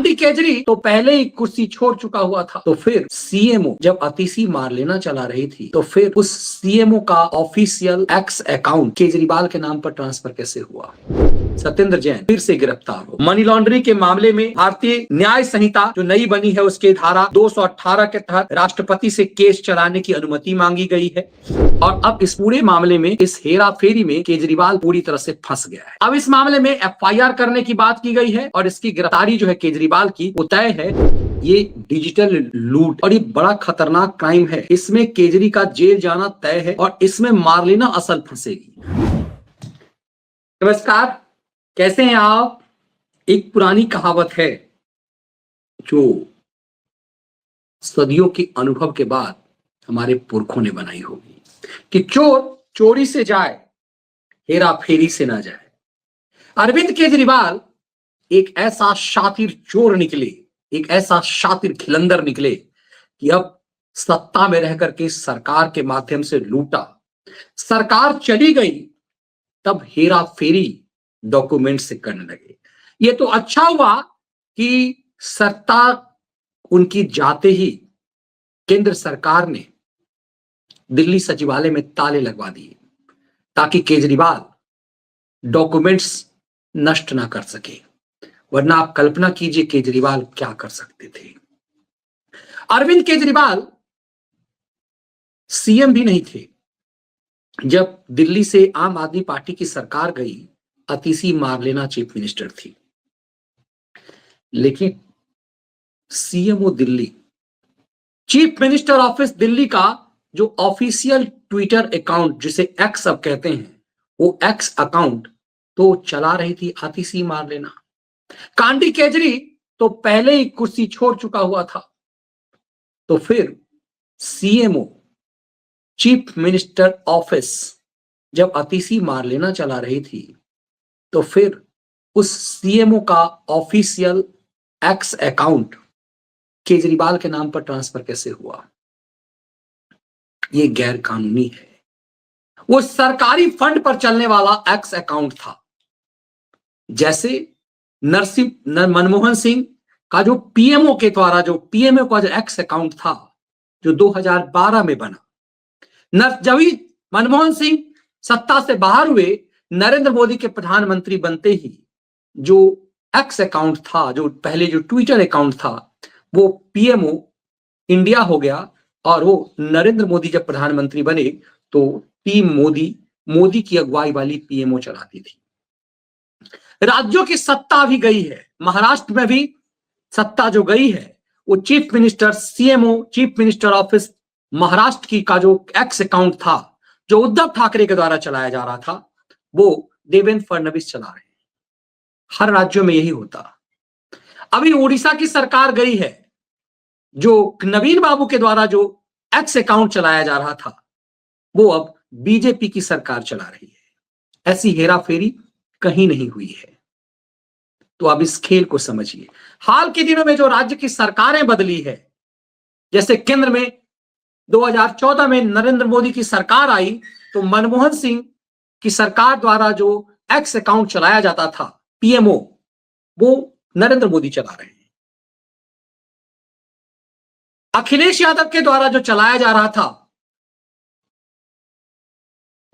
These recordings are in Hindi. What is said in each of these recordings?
कांडी केजरी तो पहले ही कुर्सी छोड़ चुका हुआ था, तो फिर सीएमओ जब अतिशी मारलेना चला रही थी तो फिर उस सीएमओ का ऑफिशियल एक्स अकाउंट केजरीवाल के नाम पर ट्रांसफर कैसे हुआ? सत्येंद्र जैन फिर से गिरफ्तार हो। मनी लॉन्ड्रिंग के मामले में भारतीय न्याय संहिता जो नई बनी है उसके धारा 218 के तहत राष्ट्रपति से केस चलाने की अनुमति मांगी गई है और अब इस पूरे मामले में, इस हेरा फेरी में केजरीवाल पूरी तरह से फंस गया है। अब इस मामले में एफआईआर करने की बात की गई है और इसकी गिरफ्तारी जो है केजरीवाल की वो तय है। ये डिजिटल लूट और ये बड़ा खतरनाक क्राइम है, इसमें केजरी का जेल जाना तय है और इसमें मार्लेना असल फंसेगी। नमस्कार, कैसे हैं आप? एक पुरानी कहावत है जो सदियों के अनुभव के बाद हमारे पुरखों ने बनाई होगी कि चोर चोरी से जाए, हेरा फेरी से ना जाए। अरविंद केजरीवाल एक ऐसा शातिर चोर निकले, एक ऐसा शातिर खिलंदर निकले कि अब सत्ता में रह करके सरकार के माध्यम से लूटा। सरकार चली गई तब हेरा फेरी डॉक्यूमेंट से करने लगे। ये तो अच्छा हुआ कि सत्ता उनकी जाते ही केंद्र सरकार ने दिल्ली सचिवालय में ताले लगवा दिए ताकि केजरीवाल डॉक्यूमेंट्स नष्ट ना कर सके, वरना आप कल्पना कीजिए केजरीवाल क्या कर सकते थे। अरविंद केजरीवाल सीएम भी नहीं थे जब दिल्ली से आम आदमी पार्टी की सरकार गई। अतिशी मारलेना चीफ मिनिस्टर थी, लेकिन CMO Delhi, chief minister office Delhi का जो ऑफिशियल ट्विटर अकाउंट जिसे एक्स अब कहते हैं, वो एक्स अकाउंट तो चला रही थी अतिशी मारलेना। कांडी केजरी तो पहले ही कुर्सी छोड़ चुका हुआ था, तो फिर सीएमओ चीफ मिनिस्टर ऑफिस जब अतिशी मारलेना चला रही थी तो फिर उस सीएमओ का ऑफिशियल एक्स अकाउंट केजरीवाल के नाम पर ट्रांसफर कैसे हुआ? यह गैर कानूनी है। वो सरकारी फंड पर चलने वाला एक्स अकाउंट था। जैसे मनमोहन सिंह का जो पीएमओ के द्वारा जो पीएमओ का जो एक्स अकाउंट था जो 2012 में बना, जब मनमोहन सिंह सत्ता से बाहर हुए, नरेंद्र मोदी के प्रधानमंत्री बनते ही जो एक्स अकाउंट था, जो पहले जो ट्विटर अकाउंट था, वो पीएमओ इंडिया हो गया और वो नरेंद्र मोदी जब प्रधानमंत्री बने तो टीम मोदी की अगुवाई वाली पीएमओ चलाती थी। राज्यों की सत्ता भी गई है, महाराष्ट्र में भी सत्ता जो गई है वो chief minister CMO chief minister office Maharashtra की का जो एक्स अकाउंट था जो उद्धव ठाकरे के द्वारा चलाया जा रहा था, वो देवेंद्र फडणवीस चला रहे हैं। हर राज्यों में यही होता। अभी उड़ीसा की सरकार गई है, जो नवीन बाबू के द्वारा जो एक्स अकाउंट चलाया जा रहा था वो अब बीजेपी की सरकार चला रही है। ऐसी हेरा फेरी कहीं नहीं हुई है। तो अब इस खेल को समझिए। हाल के दिनों में जो राज्य की सरकारें बदली है, जैसे केंद्र में 2014 में नरेंद्र मोदी की सरकार आई तो मनमोहन सिंह की सरकार द्वारा जो एक्स अकाउंट चलाया जाता था पीएमओ, वो नरेंद्र मोदी चला रहे हैं। अखिलेश यादव के द्वारा जो चलाया जा रहा था,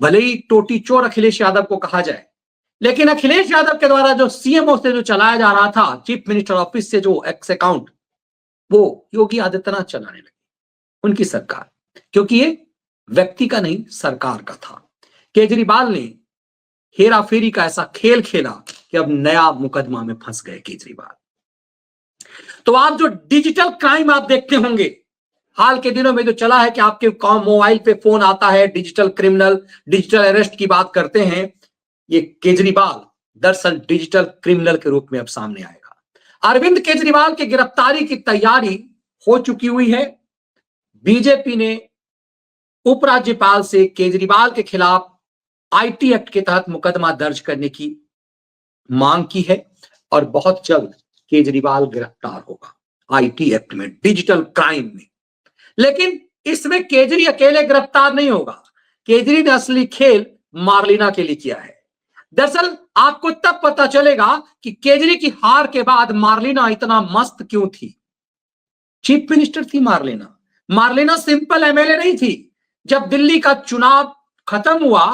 भले ही टोटी चोर अखिलेश यादव को कहा जाए, लेकिन अखिलेश यादव के द्वारा जो सीएमओ से जो चलाया जा रहा था, चीफ मिनिस्टर ऑफिस से जो एक्स अकाउंट, वो योगी आदित्यनाथ चलाने लगे, उनकी सरकार, क्योंकि ये व्यक्ति का नहीं सरकार का था। केजरीवाल ने हेरा फेरी का ऐसा खेल खेला कि अब नया मुकदमा में फंस गए केजरीवाल। तो आप जो डिजिटल क्राइम आप देखते होंगे, हाल के दिनों में जो चला है कि आपके मोबाइल पे फोन आता है, डिजिटल क्रिमिनल, डिजिटल अरेस्ट की बात करते हैं, ये केजरीवाल दरअसल डिजिटल क्रिमिनल के रूप में अब सामने आएगा। अरविंद केजरीवाल की गिरफ्तारी की तैयारी हो चुकी हुई है। बीजेपी ने उपराज्यपाल से केजरीवाल के खिलाफ आईटी एक्ट के तहत मुकदमा दर्ज करने की मांग की है और बहुत जल्द केजरीवाल गिरफ्तार होगा आईटी एक्ट में, डिजिटल क्राइम में। लेकिन इसमें केजरी अकेले गिरफ्तार नहीं होगा। केजरी ने असली खेल मार्लिना के लिए किया है। दरअसल आपको तब पता चलेगा कि केजरी की हार के बाद मार्लिना इतना मस्त क्यों थी। चीफ मिनिस्टर थी मार्लिना। मार्लिना सिंपल एमएलए नहीं थी। जब दिल्ली का चुनाव खत्म हुआ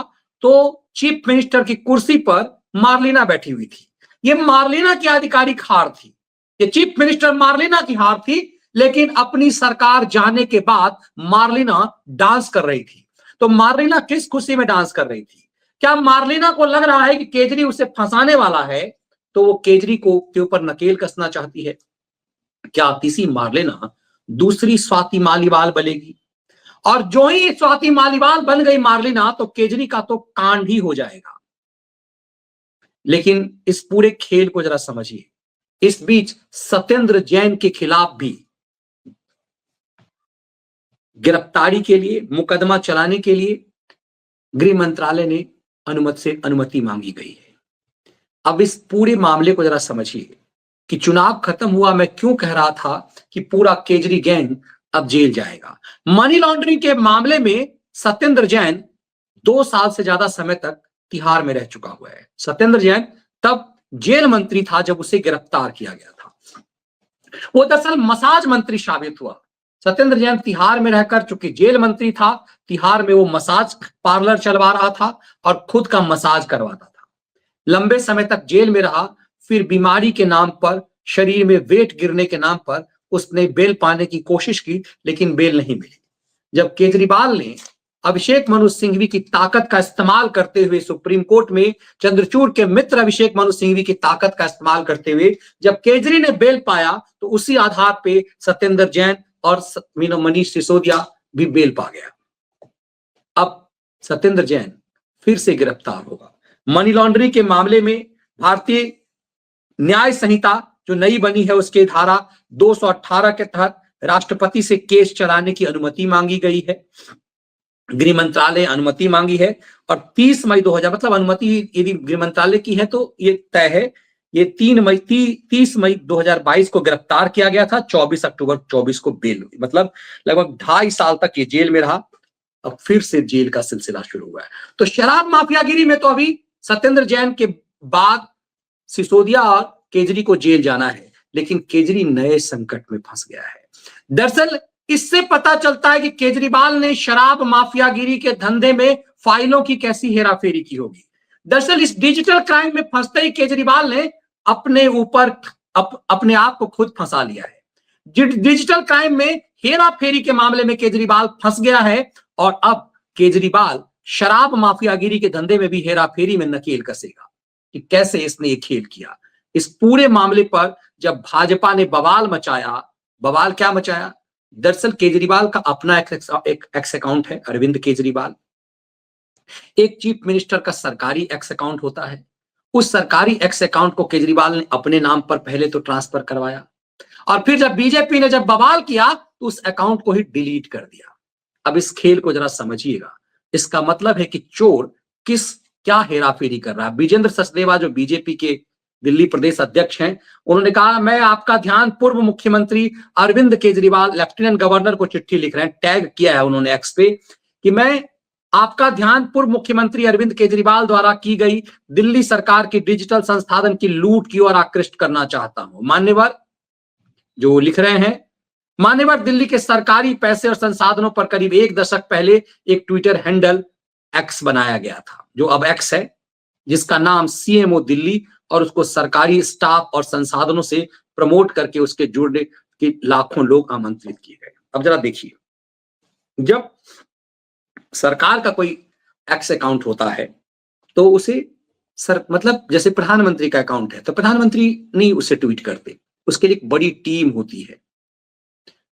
तो चीफ मिनिस्टर की कुर्सी पर मार्लिना बैठी हुई थी। यह मार्लिना की आधिकारिक हार थी। ये चीफ मिनिस्टर मार्लिना की हार थी, लेकिन अपनी सरकार जाने के बाद मार्लिना डांस कर रही थी। तो मार्लिना किस खुशी में डांस कर रही थी? क्या मार्लिना को लग रहा है कि केजरी उसे फंसाने वाला है, तो वो केजरी को के ऊपर नकेल कसना चाहती है? क्या तीसरी मार्लिना दूसरी स्वाति मालीवाल बनेगी? और जो ही स्वाति मालीवाल बन गई मार्लिना, तो केजरी का तो कांड ही हो जाएगा। लेकिन इस पूरे खेल को जरा समझिए। इस बीच सत्येंद्र जैन के खिलाफ भी गिरफ्तारी के लिए, मुकदमा चलाने के लिए गृह मंत्रालय ने अनुमति मांगी गई है। अब इस पूरे मामले को जरा समझिए कि चुनाव खत्म हुआ, मैं क्यों कह रहा था कि पूरा केजरी गैंग अब जेल जाएगा। मनी लॉन्ड्रिंग के मामले में सत्येंद्र जैन 2 साल से ज्यादा समय तक तिहाड़ में रह चुका हुआ है। सत्येंद्र जैन तब जेल मंत्री था जब उसे गिरफ्तार किया गया था। वो दरअसल मसाज मंत्री साबित हुआ। सत्येंद्र जैन तिहाड़ में रहकर, चूंकि जेल मंत्री था, तिहाड़ में वो मसाज पार्लर चलवा रहा था और खुद का मसाज करवाता था। लंबे समय तक जेल में रहा। फिर बीमारी के नाम पर, शरीर में वेट गिरने के नाम पर उसने बेल पाने की कोशिश की, लेकिन बेल नहीं मिली। जब केजरीवाल ने अभिषेक मनु सिंघवी की ताकत का इस्तेमाल करते हुए सुप्रीम कोर्ट में चंद्रचूड़ के मित्र अभिषेक मनु सिंघवी की ताकत का इस्तेमाल करते हुए जब केजरी ने बेल पाया, तो उसी आधार पे सत्येंद्र जैन और मनीष सिसोदिया भी बेल पा गया। अब सत्येंद्र जैन फिर से गिरफ्तार होगा। मनी लॉन्ड्रिंग के मामले में भारतीय न्याय संहिता जो नई बनी है, उसके धारा 218 के तहत राष्ट्रपति से केस चलाने की अनुमति मांगी गई है। गृह मंत्रालय अनुमति मांगी है और 30 मई 2000, मतलब अनुमति यदि गृह मंत्रालय की है तो ये तय है। ये 30 मई 2022 को गिरफ्तार किया गया था। 24 अक्टूबर 24 को बेल हुई। मतलब लगभग 2.5 साल तक ये जेल में रहा। अब फिर से जेल का सिलसिला शुरू हुआ है। तो शराब माफियागिरी में तो अभी सत्येंद्र जैन के बाद सिसोदिया और केजरी को जेल जाना है, लेकिन केजरी नए संकट में फंस गया है। दरअसल इससे पता चलता है कि केजरीवाल ने शराब माफियागिरी के धंधे में फाइलों की कैसी हेराफेरी की होगी। दरअसल इस डिजिटल क्राइम में फंसते ही केजरीवाल ने अपने ऊपर अपने आप को खुद फंसा लिया है। डिजिटल क्राइम में हेराफेरी के मामले में केजरीवाल फंस गया है और अब केजरीवाल शराब माफियागिरी के धंधे में भी हेराफेरी में नकेल कसेगा कि कैसे इसने ये खेल किया। इस पूरे मामले पर जब भाजपा ने बवाल मचाया, बवाल क्या मचाया? दरअसल केजरीवाल का अपना एक एक्स अकाउंट है, अरविंद केजरीवाल। एक चीफ मिनिस्टर का सरकारी एक्स अकाउंट होता है। उस सरकारी एक्स अकाउंट को केजरीवाल ने अपने नाम पर पहले तो ट्रांसफर करवाया और फिर जब बीजेपी ने जब बवाल किया तो उस अकाउंट को ही डिलीट कर दिया। अब इस खेल को जरा समझिएगा। इसका मतलब है कि चोर क्या हेराफेरी कर रहा है। विजेंद्र सचदेवा जो बीजेपी के दिल्ली प्रदेश अध्यक्ष हैं, उन्होंने कहा मैं आपका ध्यान पूर्व मुख्यमंत्री अरविंद केजरीवाल, लेफ्टिनेंट गवर्नर को चिट्ठी लिख रहे हैं, टैग किया है उन्होंने एक्स पे कि मैं आपका ध्यान पूर्व मुख्यमंत्री अरविंद केजरीवाल द्वारा की गई दिल्ली सरकार की डिजिटल संसाधन की लूट की ओर आकृष्ट करना चाहता हूं। मान्यवर जो लिख रहे हैं, मान्यवर दिल्ली के सरकारी पैसे और संसाधनों पर करीब 1 दशक पहले एक ट्विटर हैंडल एक्स बनाया गया था, जो अब एक्स है, जिसका नाम सीएमओ दिल्ली, और उसको सरकारी स्टाफ और संसाधनों से प्रमोट करके उसके जुड़ने के लाखों लोग आमंत्रित किए गए। अब जरा देखिए, जब सरकार का कोई एक्स अकाउंट होता है तो उसे मतलब जैसे प्रधानमंत्री का अकाउंट है तो प्रधानमंत्री नहीं उसे ट्वीट करते, उसके लिए एक बड़ी टीम होती है,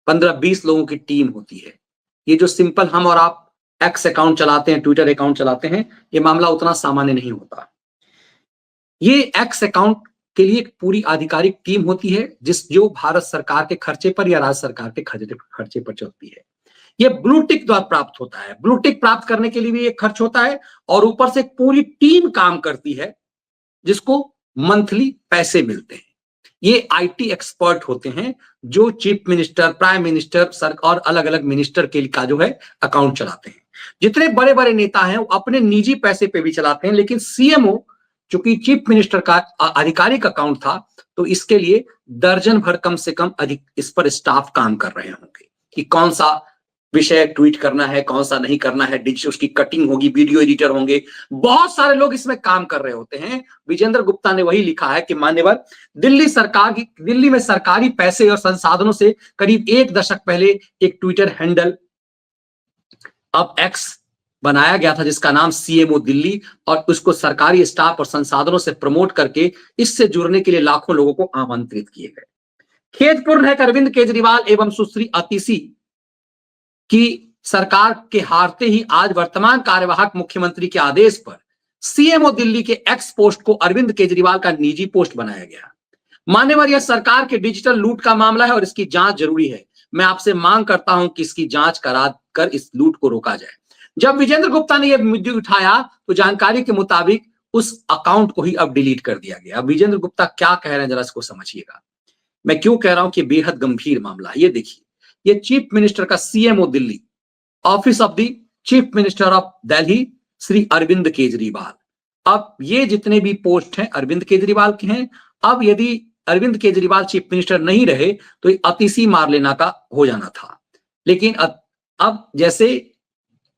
15-20 लोगों की टीम होती है। ये जो सिंपल हम और आप एक्स अकाउंट चलाते हैं, ट्विटर अकाउंट चलाते हैं, ये मामला उतना सामान्य नहीं होता। ये एक्स अकाउंट के लिए एक पूरी आधिकारिक टीम होती है जो भारत सरकार के खर्चे पर या राज्य सरकार के खर्चे पर चलती है। ये ब्लू टिक द्वारा प्राप्त होता है। ब्लू टिक प्राप्त करने के लिए भी एक खर्च होता है और ऊपर से एक पूरी टीम काम करती है जिसको मंथली पैसे मिलते हैं। ये आईटी एक्सपर्ट होते हैं जो chief minister, prime minister, sir और अलग अलग मिनिस्टर के का जो है अकाउंट चलाते हैं। जितने बड़े बड़े नेता हैं वो अपने निजी पैसे पे भी चलाते हैं, लेकिन सीएमओ चूंकि चीफ मिनिस्टर का आधिकारिक अकाउंट था, तो इसके लिए दर्जन भर कम से कम अधिक इस पर स्टाफ काम कर रहे होंगे कि कौन सा विषय ट्वीट करना है, कौन सा नहीं करना है, उसकी कटिंग होगी, वीडियो एडिटर होंगे, बहुत सारे लोग इसमें काम कर रहे होते हैं। विजेंद्र गुप्ता ने वही लिखा है कि मान्यवर, दिल्ली में सरकारी पैसे और संसाधनों से करीब 1 दशक पहले एक ट्विटर हैंडल, अब एक्स, बनाया गया था जिसका नाम सीएमओ दिल्ली, और उसको सरकारी स्टाफ और संसाधनों से प्रमोट करके इससे जुड़ने के लिए लाखों लोगों को आमंत्रित किए गए। खेदपूर्ण है कि अरविंद केजरीवाल एवं सुश्री अतिशी की सरकार के हारते ही आज वर्तमान कार्यवाहक मुख्यमंत्री के आदेश पर सीएमओ दिल्ली के एक्स पोस्ट को अरविंद केजरीवाल का निजी पोस्ट बनाया गया। मान्यवर, यह सरकार के डिजिटल लूट का मामला है और इसकी जांच जरूरी है। मैं आपसे मांग करता हूं कि इसकी जांच करा कर इस लूट को रोका जाए। जब विजेंद्र गुप्ता ने यह मुद्दा उठाया तो जानकारी के मुताबिक उस अकाउंट को ही अब डिलीट कर दिया गया। अब विजेंद्र गुप्ता क्या कह रहे हैं जरा इसको समझिएगा। मैं क्यों कह रहा हूं कि बेहद गंभीर मामला है। ये देखिए, ये चीफ मिनिस्टर का CMO Delhi, office of the chief minister of Delhi, Shri Arvind Kejriwal. अब ये जितने भी पोस्ट हैं अरविंद केजरीवाल के हैं। अब यदि अरविंद केजरीवाल चीफ मिनिस्टर नहीं रहे तो अतिशी मारलेना का हो जाना था। लेकिन अब जैसे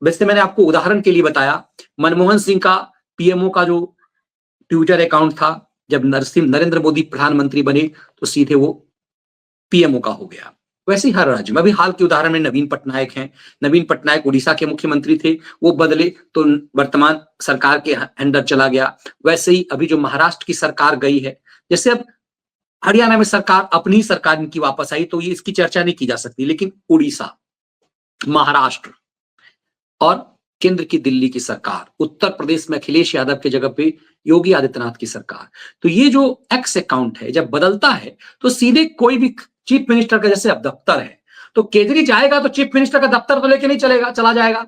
वैसे मैंने आपको उदाहरण के लिए बताया, मनमोहन सिंह का पीएमओ का जो ट्विटर अकाउंट था, जब नरेंद्र मोदी प्रधानमंत्री बने तो सीधे वो पीएमओ का हो गया। वैसे ही हर राज्य में, अभी हाल के उदाहरण में नवीन पटनायक हैं। नवीन पटनायक उड़ीसा के मुख्यमंत्री थे, वो बदले तो वर्तमान सरकार के अंडर चला गया। वैसे ही अभी जो महाराष्ट्र की सरकार गई है, जैसे अब हरियाणा में सरकार, अपनी सरकार इनकी वापस आई, तो ये इसकी चर्चा नहीं की जा सकती, लेकिन उड़ीसा, महाराष्ट्र और केंद्र की दिल्ली की सरकार, उत्तर प्रदेश में अखिलेश यादव की जगह पे योगी आदित्यनाथ की सरकार, तो ये जो एक्स अकाउंट है जब बदलता है तो सीधे कोई भी चीफ मिनिस्टर का, जैसे अब दफ्तर है तो केजरी जाएगा तो चीफ मिनिस्टर का दफ्तर तो लेके नहीं चला जाएगा।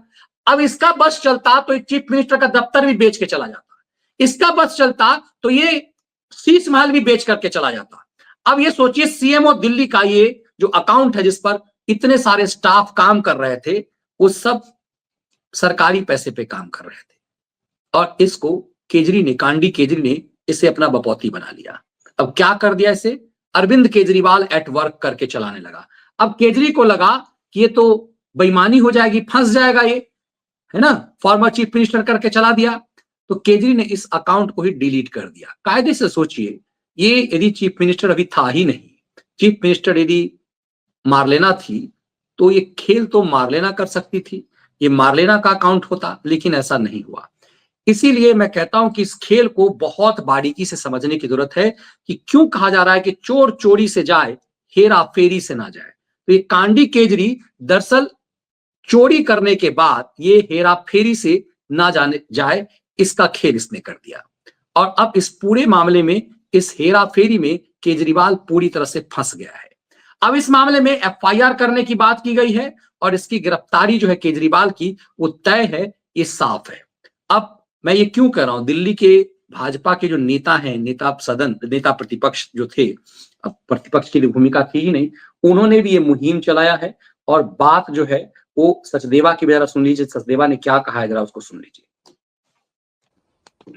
अब इसका बस चलता तो चीफ मिनिस्टर का दफ्तर भी बेच के चला जाता, इसका बस चलता तो ये शीश महल भी बेच करके चला जाता। अब ये सोचिए, सीएमओ दिल्ली का ये जो अकाउंट है जिस पर इतने सारे स्टाफ काम कर रहे थे, वो सब सरकारी पैसे पे काम कर रहे थे, और इसको कांडी केजरी ने इसे अपना बपौती बना लिया। अब क्या कर दिया, इसे अरविंद केजरीवाल एट वर्क करके चलाने लगा। अब केजरी को लगा कि ये तो बेईमानी हो जाएगी, फंस जाएगा ये, है ना, फॉर्मर चीफ मिनिस्टर करके चला दिया, तो केजरी ने इस अकाउंट को ही डिलीट कर दिया। कायदे से सोचिए, ये यदि चीफ मिनिस्टर अभी था ही नहीं, चीफ मिनिस्टर यदि मार्लेना थी तो ये खेल तो मार्लेना कर सकती थी, ये मार्लेना का अकाउंट होता, लेकिन ऐसा नहीं हुआ। इसीलिए मैं कहता हूं कि इस खेल को बहुत बारीकी से समझने की जरूरत है कि क्यों कहा जा रहा है कि चोर चोरी से जाए, हेरा फेरी से ना जाए। तो ये कांडी केजरी दरअसल चोरी करने के बाद ये हेरा फेरी से ना जाने जाए, इसका खेल इसने कर दिया। और अब इस पूरे मामले में, इस हेरा फेरी में केजरीवाल पूरी तरह से फंस गया है। अब इस मामले में एफआईआर करने की बात की गई है और इसकी गिरफ्तारी जो है केजरीवाल की, वो तय है, ये साफ है। अब मैं ये क्यों कह रहा हूं, दिल्ली के भाजपा के जो नेता हैं, नेता प्रतिपक्ष जो थे, अब प्रतिपक्ष की भूमिका थी ही नहीं, उन्होंने भी ये मुहिम चलाया है। और बात जो है वो सचदेवा की जरा सुन लीजिए, सचदेवा ने क्या कहा है, जरा उसको सुन लीजिए।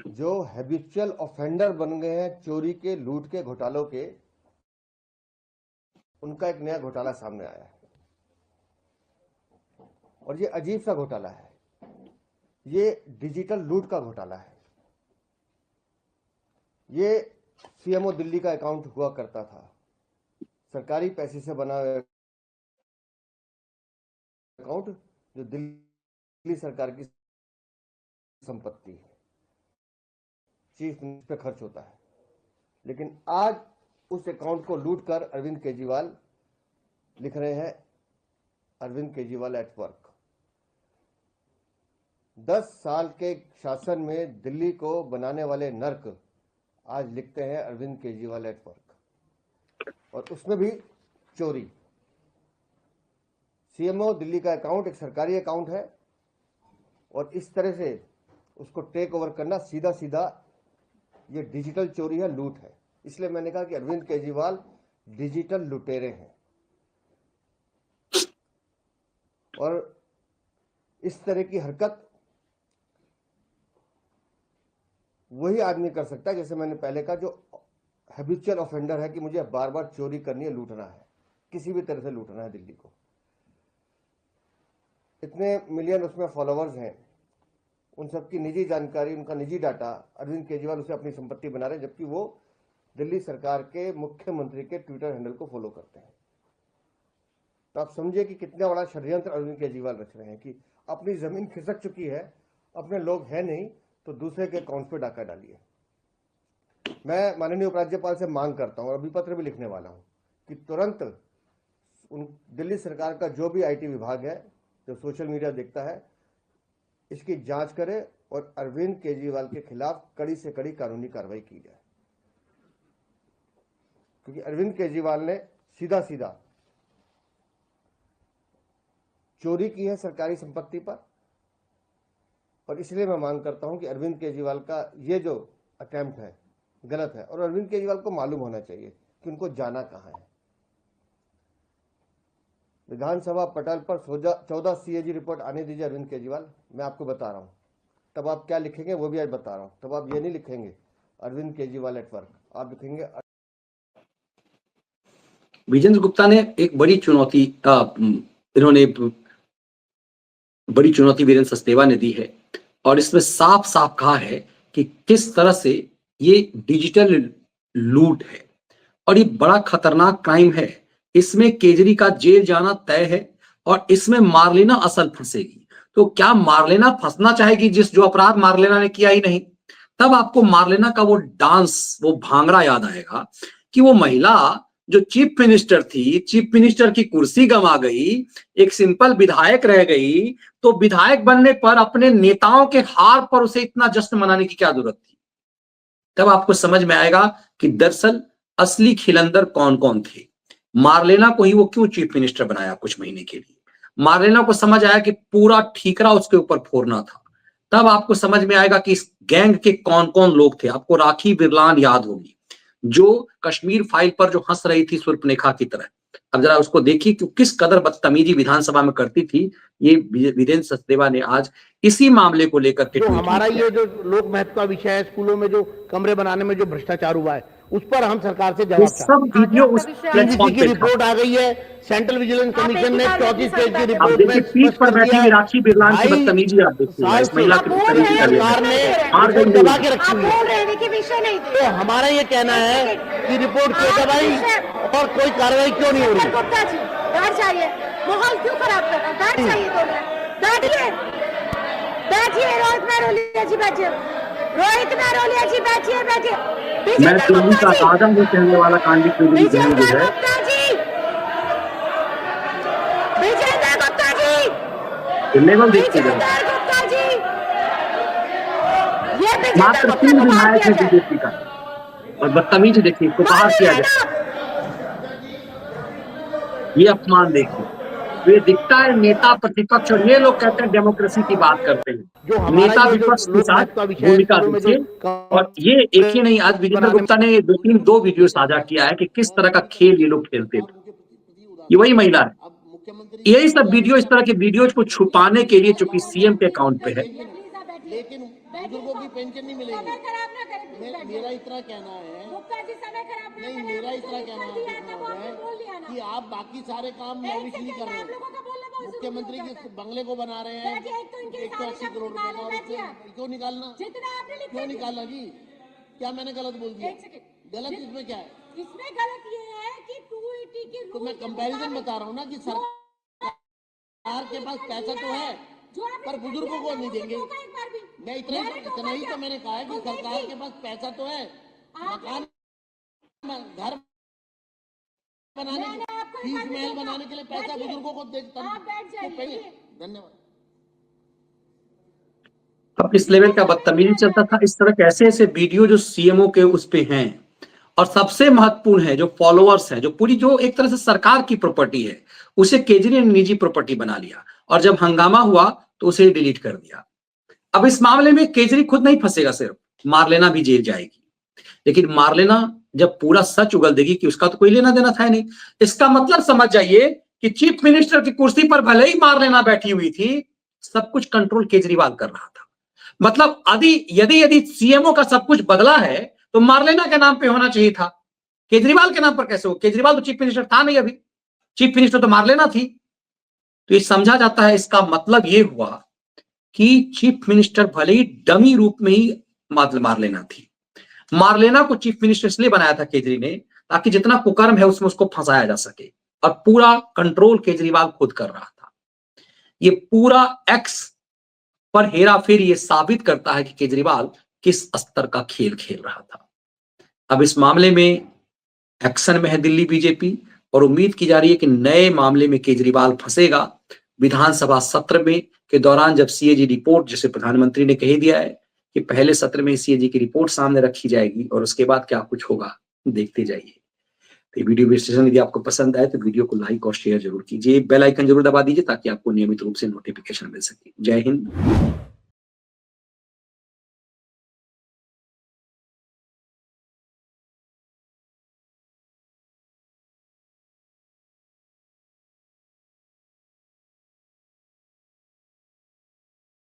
जो हैबिचुअल ऑफेंडर बन गए हैं चोरी के, लूट के, घोटालों के, उनका एक नया घोटाला सामने आया है और ये अजीब सा घोटाला है। ये डिजिटल लूट का घोटाला है। ये सीएमओ दिल्ली का अकाउंट हुआ करता था, सरकारी पैसे से बना हुआ अकाउंट जो दिल्ली सरकार की संपत्ति है, चीफ मिनिस्टर पे खर्च होता है। लेकिन आज उस अकाउंट को लूट कर अरविंद केजरीवाल लिख रहे हैं अरविंद केजरीवाल एट वर्क। 10 साल के शासन में दिल्ली को बनाने वाले नर्क आज लिखते हैं अरविंद केजरीवाल एट वर्क, और उसमें भी चोरी। सीएमओ दिल्ली का अकाउंट एक सरकारी अकाउंट है और इस तरह से उसको टेक ओवर करना सीधा सीधा ये डिजिटल चोरी है, लूट है। इसलिए मैंने कहा कि अरविंद केजरीवाल डिजिटल लुटेरे हैं और इस तरह की हरकत वही आदमी कर सकता है, जैसे मैंने पहले कहा, जो हैबिचुअल ऑफेंडर है कि मुझे बार बार चोरी करनी है, लूटना है, किसी भी तरह से लूटना है दिल्ली को। इतने मिलियन उसमें फॉलोअर्स हैं, उन सबकी निजी जानकारी, उनका निजी डाटा अरविंद केजरीवाल उसे अपनी संपत्ति बना रहे हैं, जबकि वो दिल्ली सरकार के मुख्यमंत्री के ट्विटर हैंडल को फॉलो करते हैं। तो आप समझिए कि कितना बड़ा षड्यंत्र अरविंद केजरीवाल रच रहे हैं कि अपनी जमीन खिसक चुकी है, अपने लोग हैं नहीं, तो दूसरे के अकाउंट पे डाका डालिए। मैं माननीय उपराज्यपाल से मांग करता हूं और अभी पत्र भी लिखने वाला हूं कि तुरंत दिल्ली सरकार का जो भी आईटी विभाग है, जो सोशल मीडिया देखता है, इसकी जांच करे और अरविंद केजरीवाल के खिलाफ कड़ी से कड़ी कानूनी कार्रवाई की जाए। क्योंकि अरविंद केजरीवाल ने सीधा सीधा चोरी की है सरकारी संपत्ति पर, और इसलिए मैं मांग करता हूं कि अरविंद केजरीवाल का ये जो अटेम्प्ट है गलत है, और अरविंद केजरीवाल को मालूम होना चाहिए कि उनको जाना कहां है। विधानसभा पटल पर 14 सीएजी रिपोर्ट आने दीजिए अरविंद केजरीवाल, मैं आपको बता रहा हूं। तब आप क्या लिखेंगे वो भी आज बता रहा हूं। तब आप ये नहीं लिखेंगे अरविंद केजरीवाल एट वर्क, आप लिखेंगे। विजेंद्र गुप्ता ने एक बड़ी चुनौती इन्होंने बड़ी चुनौती वीरेंद्र सचदेवा ने दी है, और इसमें साफ साफ कहा है कि किस तरह से ये डिजिटल लूट है और ये बड़ा खतरनाक क्राइम है। इसमें केजरी का जेल जाना तय है और इसमें मार्लेना असल फंसेगी। तो क्या मार्लेना फंसना चाहेगी, जो अपराध मार्लेना ने किया ही नहीं? तब आपको मार्लेना का वो डांस, वो भांगड़ा याद आएगा कि वो महिला जो चीफ मिनिस्टर थी, चीफ मिनिस्टर की कुर्सी गंवा गई, एक सिंपल विधायक रह गई, तो विधायक बनने पर अपने नेताओं के हार पर उसे इतना जश्न मनाने की क्या जरूरत थी? तब आपको समझ में आएगा कि दरअसल असली खिलंदर कौन कौन थे। मार्लेना को ही वो क्यों चीफ मिनिस्टर बनाया कुछ महीने के लिए? मार्लेना को समझ आया कि पूरा ठीकरा उसके ऊपर फोड़ना था। तब आपको समझ में आएगा कि इस गैंग के कौन कौन लोग थे। आपको राखी बिरलान याद होगी, जो कश्मीर फाइल पर जो हंस रही थी सुर्पनेखा की तरह। अब जरा उसको देखिए कि किस कदर बदतमीजी विधानसभा में करती थी। ये वीरेंद्र सचदेवा ने आज इसी मामले को लेकर के जो हमारा ये जो लोक महत्व का विषय है, स्कूलों में जो कमरे बनाने में जो भ्रष्टाचार हुआ है, उस पर हम सरकार से जवाब चाहते हैं। सब वीडियो उस प्लेटफॉर्म की पे रिपोर्ट आ गई है, सेंट्रल विजिलेंस कमीशन ने 34 पेज की आप रिपोर्ट देखिए पीठ पर बैठी हुई राखी बिरलान की बदतमीजी आप देखिए, इस महिला की बदतमीजी कर सरकार ने हार गई दबा के रखी है। तो हमारा ये कहना है कि रिपोर्ट क्यों दबाई और कोई कार्रवाई क्यों नहीं हो रही? गुप्ता जी बैठ जाइए, माहौल क्यों खराब कर रहा है? बैठ जाइए, बैठिए, बैठिए। रोहित मेहरोलिया जी बैठिए, रोहित मेहरोलिया जी बैठिए, बैठिए। मैं दिल्ली का ताजा जो कहने वाला कांडी विजेंद्र गुप्ता जी, विजेंद्र गुप्ता जी, लेवल देखते हैं। विजेंद्र गुप्ता जी, ये विजेंद्र मात्र गुप्ता 3 को बाहर विधायक है किया जाए। बीजेपी का, और बदतमीजी देखिए, इसको बाहर किया जाए। ये अपमान देखिए, ये दिखता है नेता प्रतिपक्ष, और ये लोग कहते हैं डेमोक्रेसी की बात करते हैं। नेता विपक्ष के साथ भूमिका देखिए। और ये एक ही नहीं, आज विजेंद्र गुप्ता ने 2 वीडियो साझा किया है कि किस तरह का खेल ये लोग खेलते थे। ये वही महिला है। यही सब वीडियो, इस तरह के वीडियोज को छुपाने के लिए, चूंकि सीएम के अकाउंट पे है, लेकिन बुजुर्गों की पेंशन नहीं मिलेगी। समय खराब ना करें, मेरा इतना कहना है, गुप्ता जी समय खराब ना नहीं करें। मेरा इतना कहना है कि आप बाकी सारे काम लॉबिश नहीं कर रहे हैं। मुख्यमंत्री के बंगले को बना रहे हैं, 180 करोड़ रुपए का, और क्यों निकालना? क्यों निकालना जी? क्या मैंने गलत बोल दिया? गलत इसमें क्या है? इसमें गलत ये है कि 280 के तो मैं कंपैरिजन बता रहा हूँ ना कि सरकार के पास पैसा तो है, पर बुजुर्गों को नहीं देंगे। मैं इतना ही तो मैंने कहा है कि सरकार के पास पैसा तो है, मकान, घर बनाने, फीस महल बनाने के लिए पैसा बुजुर्गों को देता। धन्यवाद। अब इस लेवल का बदतमीजी चलता था। इस तरह के ऐसे ऐसे वीडियो जो सीएमओ के उस पे हैं, और सबसे महत्वपूर्ण है जो फॉलोअर्स हैं, जो पूरी जो एक तरह से सरकार की प्रॉपर्टी है, उसे केजरी ने निजी प्रॉपर्टी बना लिया, और जब हंगामा हुआ तो उसे डिलीट कर दिया। अब इस मामले में केजरी खुद नहीं फंसेगा, सिर्फ मार्लेना भी जेल जाएगी। लेकिन मार्लेना जब पूरा सच उगल देगी कि उसका तो कोई लेना देना था नहीं, इसका मतलब समझ जाइए कि चीफ मिनिस्टर की कुर्सी पर भले ही मार्लेना बैठी हुई थी, सब कुछ कंट्रोल केजरीवाल कर रहा था। मतलब यदि सीएमओ का सब कुछ बदला है तो मार्लेना के नाम पे होना चाहिए था, केजरीवाल के नाम पर कैसे हो? केजरीवाल तो चीफ मिनिस्टर था नहीं, अभी चीफ मिनिस्टर तो मार्लेना थी। तो ये समझा जाता है, इसका मतलब ये हुआ कि चीफ मिनिस्टर भले ही डमी रूप में ही मार्लेना थी। मार्लेना को चीफ मिनिस्टर इसलिए बनाया था केजरी ने, ताकि जितना कुकर्म है उसमें उसको फंसाया जा सके, और पूरा कंट्रोल केजरीवाल खुद कर रहा था। ये पूरा एक्स पर हेरा फेर ये साबित करता है कि केजरीवाल किस स्तर का खेल खेल रहा था। अब इस मामले में एक्शन में है दिल्ली बीजेपी, और उम्मीद की जा रही है कि नए मामले में केजरीवाल फंसेगा विधानसभा सत्र में के दौरान, जब सीएजी रिपोर्ट, जिसे प्रधानमंत्री ने कह दिया है कि पहले सत्र में सीएजी की रिपोर्ट सामने रखी जाएगी, और उसके बाद क्या कुछ होगा देखते जाइए। तो वीडियो विश्लेषण यदि आपको पसंद आए तो वीडियो को लाइक और शेयर जरूर कीजिए, बेल आइकन जरूर दबा दीजिए ताकि आपको नियमित रूप से नोटिफिकेशन मिल सके। जय हिंद।